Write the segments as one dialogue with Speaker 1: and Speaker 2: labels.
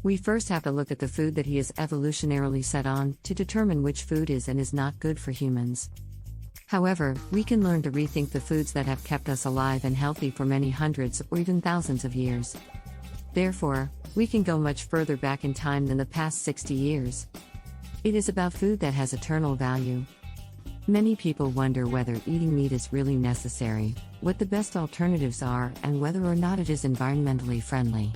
Speaker 1: We first have to look at the food that he is evolutionarily set on to determine which food is and is not good for humans. However, we can learn to rethink the foods that have kept us alive and healthy for many hundreds or even thousands of years. Therefore, we can go much further back in time than the past 60 years. It is about food that has eternal value. Many people wonder whether eating meat is really necessary, what the best alternatives are, and whether or not it is environmentally friendly.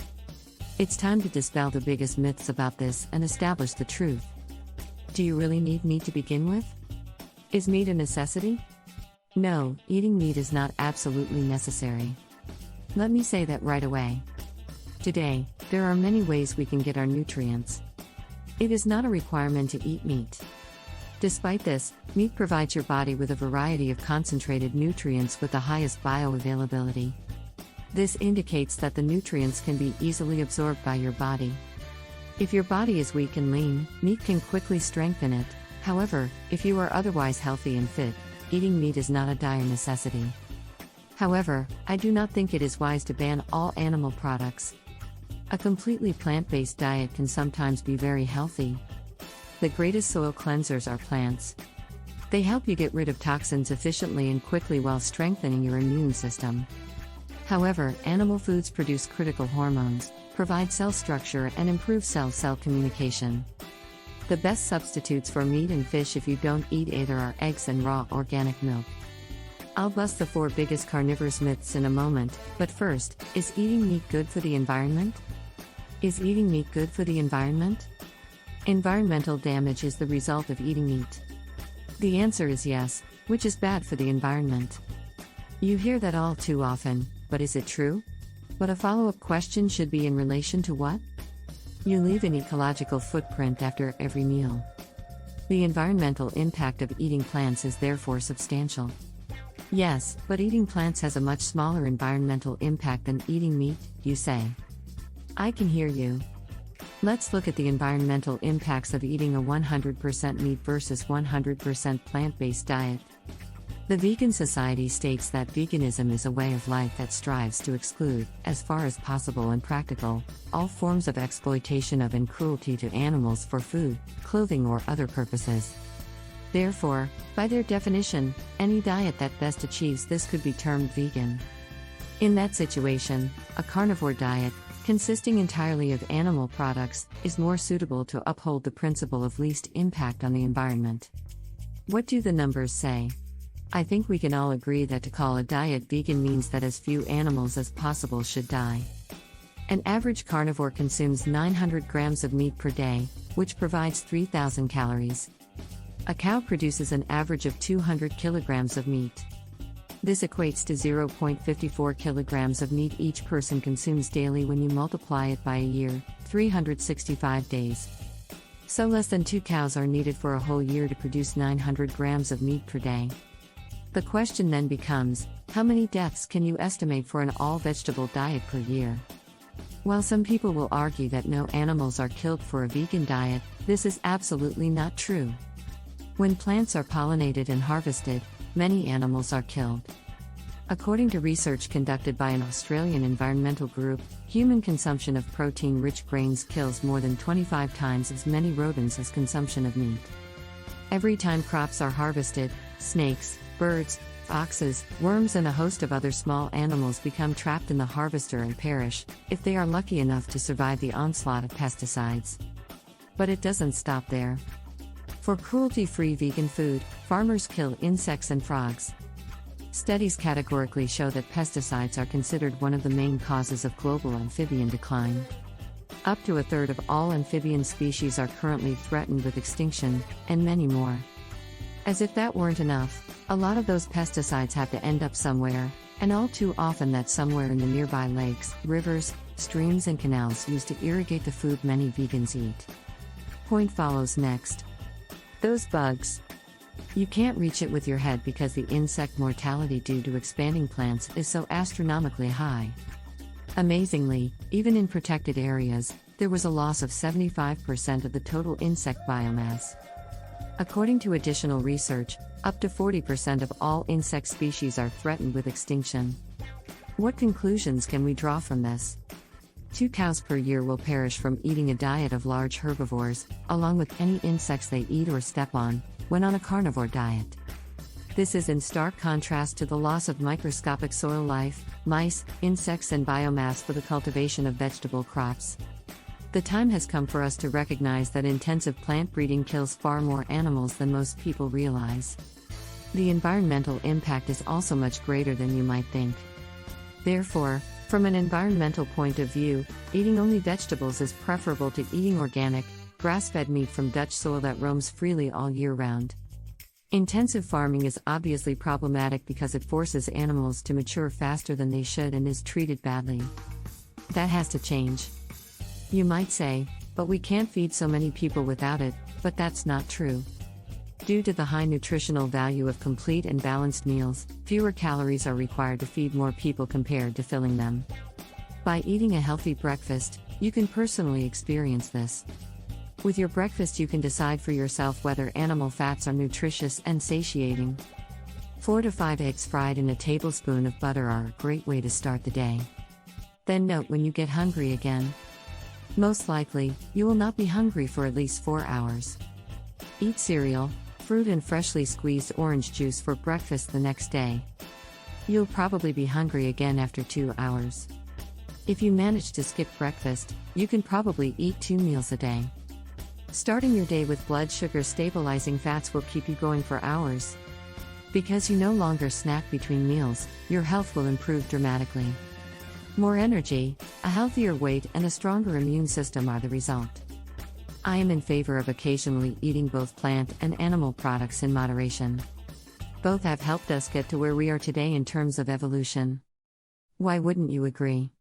Speaker 1: It's time to dispel the biggest myths about this and establish the truth. Do you really need meat to begin with? Is meat a necessity? No, eating meat is not absolutely necessary. Let me say that right away. Today, there are many ways we can get our nutrients. It is not a requirement to eat meat. Despite this, meat provides your body with a variety of concentrated nutrients with the highest bioavailability. This indicates that the nutrients can be easily absorbed by your body. If your body is weak and lean, meat can quickly strengthen it. However, if you are otherwise healthy and fit, eating meat is not a dire necessity. However, I do not think it is wise to ban all animal products. A completely plant-based diet can sometimes be very healthy. The greatest soil cleansers are plants. They help you get rid of toxins efficiently and quickly while strengthening your immune system. However, animal foods produce critical hormones, provide cell structure, and improve cell-cell communication. The best substitutes for meat and fish if you don't eat either are eggs and raw organic milk. I'll bust the 4 biggest carnivorous myths in a moment, but first, is eating meat good for the environment? Is eating meat good for the environment? Environmental damage is the result of eating meat. The answer is yes, which is bad for the environment. You hear that all too often, but is it true? But a follow-up question should be in relation to what? You leave an ecological footprint after every meal. The environmental impact of eating plants is therefore substantial. Yes, but eating plants has a much smaller environmental impact than eating meat, you say. I can hear you. Let's look at the environmental impacts of eating a 100% meat versus 100% plant-based diet. The Vegan Society states that veganism is a way of life that strives to exclude, as far as possible and practical, all forms of exploitation of and cruelty to animals for food, clothing, or other purposes. Therefore, by their definition, any diet that best achieves this could be termed vegan. In that situation, a carnivore diet, consisting entirely of animal products, is more suitable to uphold the principle of least impact on the environment. What do the numbers say? I think we can all agree that to call a diet vegan means that as few animals as possible should die. An average carnivore consumes 900 grams of meat per day, which provides 3,000 calories. A cow produces an average of 200 kilograms of meat. This equates to 0.54 kilograms of meat each person consumes daily when you multiply it by a year, 365 days. So less than 2 cows are needed for a whole year to produce 900 grams of meat per day. The question then becomes, how many deaths can you estimate for an all-vegetable diet per year? While some people will argue that no animals are killed for a vegan diet, this is absolutely not true. When plants are pollinated and harvested, many animals are killed. According to research conducted by an Australian environmental group, human consumption of protein-rich grains kills more than 25 times as many rodents as consumption of meat. Every time crops are harvested, snakes, birds, foxes, worms, and a host of other small animals become trapped in the harvester and perish, if they are lucky enough to survive the onslaught of pesticides. But it doesn't stop there. For cruelty-free vegan food, farmers kill insects and frogs. Studies categorically show that pesticides are considered one of the main causes of global amphibian decline. Up to a third of all amphibian species are currently threatened with extinction, and many more. As if that weren't enough, a lot of those pesticides have to end up somewhere, and all too often that's somewhere in the nearby lakes, rivers, streams, and canals used to irrigate the food many vegans eat. Point follows next. Those bugs. You can't reach it with your head because the insect mortality due to expanding plants is so astronomically high. Amazingly, even in protected areas, there was a loss of 75% of the total insect biomass. According to additional research, up to 40% of all insect species are threatened with extinction. What conclusions can we draw from this? 2 cows per year will perish from eating a diet of large herbivores, along with any insects they eat or step on, when on a carnivore diet. This is in stark contrast to the loss of microscopic soil life, mice, insects, and biomass for the cultivation of vegetable crops. The time has come for us to recognize that intensive plant breeding kills far more animals than most people realize. The environmental impact is also much greater than you might think. Therefore, from an environmental point of view, eating only vegetables is preferable to eating organic, grass-fed meat from Dutch soil that roams freely all year round. Intensive farming is obviously problematic because it forces animals to mature faster than they should and is treated badly. That has to change. You might say, but we can't feed so many people without it, but that's not true. Due to the high nutritional value of complete and balanced meals, fewer calories are required to feed more people compared to filling them. By eating a healthy breakfast, you can personally experience this. With your breakfast, you can decide for yourself whether animal fats are nutritious and satiating. 4 to 5 eggs fried in a tablespoon of butter are a great way to start the day. Then note when you get hungry again. Most likely, you will not be hungry for at least 4 hours. Eat cereal, fruit, and freshly squeezed orange juice for breakfast the next day. You'll probably be hungry again after 2 hours. If you manage to skip breakfast, you can probably eat 2 meals a day. Starting your day with blood sugar stabilizing fats will keep you going for hours. Because you no longer snack between meals, your health will improve dramatically. More energy, a healthier weight, and a stronger immune system are the result. I am in favor of occasionally eating both plant and animal products in moderation. Both have helped us get to where we are today in terms of evolution. Why wouldn't you agree?